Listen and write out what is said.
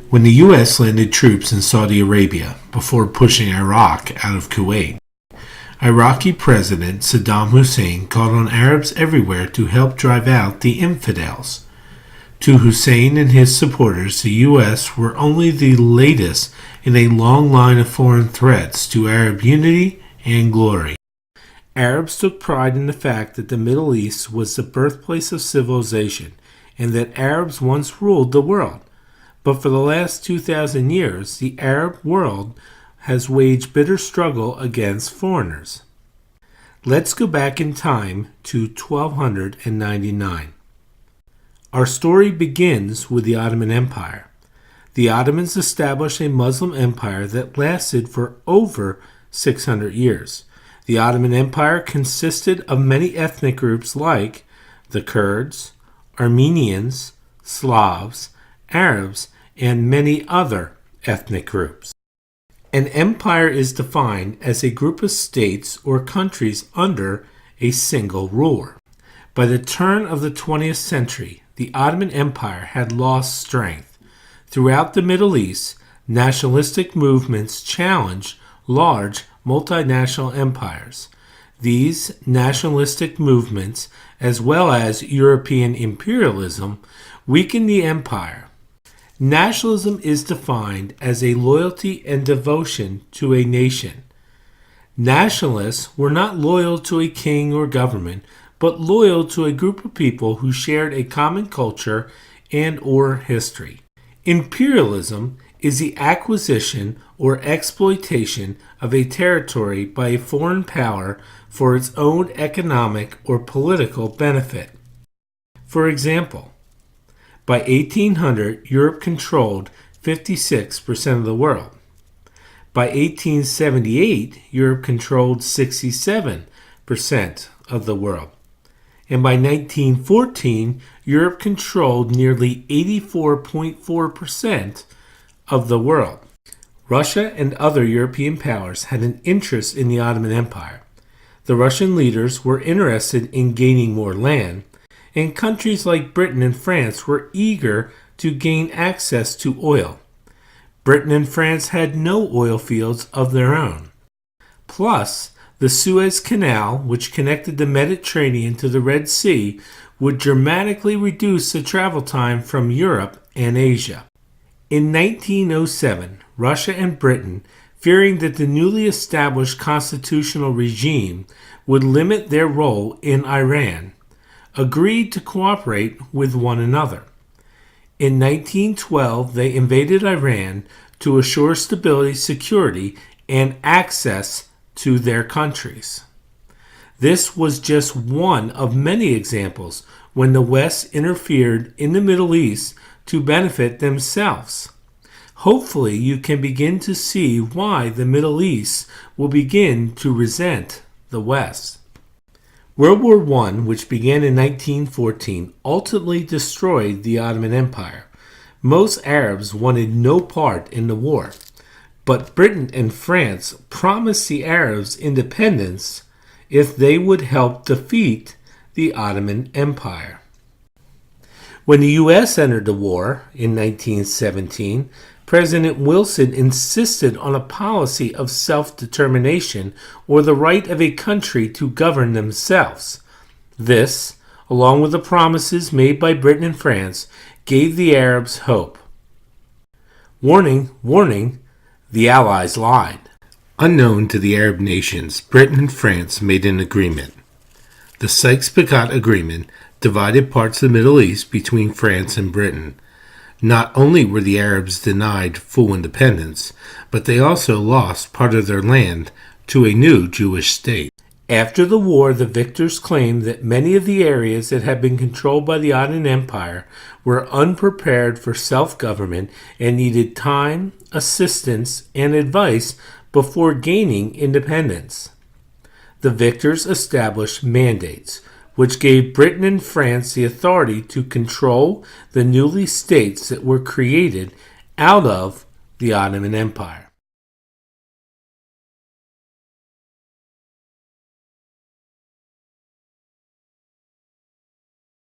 When the U.S. landed troops in Saudi Arabia before pushing Iraq out of Kuwait, Iraqi President Saddam Hussein called on Arabs everywhere to help drive out the infidels. To Hussein and his supporters, the U.S. were only the latest in a long line of foreign threats to Arab unity and glory. Arabs took pride in the fact that the Middle East was the birthplace of civilization and that Arabs once ruled the world. But for the last 2,000 years, the Arab world has waged bitter struggle against foreigners. Let's go back in time to 1299. Our story begins with the Ottoman Empire. The Ottomans established a Muslim empire that lasted for over 600 years. The Ottoman Empire consisted of many ethnic groups like the Kurds, Armenians, Slavs, Arabs, and many other ethnic groups. An empire is defined as a group of states or countries under a single ruler. By the turn of the 20th century, the Ottoman Empire had lost strength. Throughout the Middle East, nationalistic movements challenged large multinational empires. These nationalistic movements, as well as European imperialism, weakened the empire. Nationalism is defined as a loyalty and devotion to a nation. Nationalists were not loyal to a king or government, but loyal to a group of people who shared a common culture and or history. Imperialism is the acquisition or exploitation of a territory by a foreign power for its own economic or political benefit. For example, by 1800, Europe controlled 56% of the world. By 1878, Europe controlled 67% of the world. And by 1914, Europe controlled nearly 84.4% of the world. Russia and other European powers had an interest in the Ottoman Empire. The Russian leaders were interested in gaining more land, and countries like Britain and France were eager to gain access to oil. Britain and France had no oil fields of their own. Plus, the Suez Canal, which connected the Mediterranean to the Red Sea, would dramatically reduce the travel time from Europe and Asia. In 1907, Russia and Britain, fearing that the newly established constitutional regime would limit their role in Iran, agreed to cooperate with one another. In 1912, they invaded Iran to assure stability, security, and access to their countries. This was just one of many examples when the West interfered in the Middle East to benefit themselves. Hopefully, you can begin to see why the Middle East will begin to resent the West. World War I, which began in 1914, ultimately destroyed the Ottoman Empire. Most Arabs wanted no part in the war, but Britain and France promised the Arabs independence if they would help defeat the Ottoman Empire. When the U.S. entered the war in 1917, President Wilson insisted on a policy of self-determination or the right of a country to govern themselves. This, along with the promises made by Britain and France, gave the Arabs hope. Warning, warning, the Allies lied. Unknown to the Arab nations, Britain and France made an agreement. The Sykes-Picot Agreement divided parts of the Middle East between France and Britain. Not only were the Arabs denied full independence, but they also lost part of their land to a new Jewish state. After the war, the victors claimed that many of the areas that had been controlled by the Ottoman Empire were unprepared for self-government and needed time, assistance, and advice before gaining independence. The victors established mandates, which gave Britain and France the authority to control the newly states that were created out of the Ottoman Empire.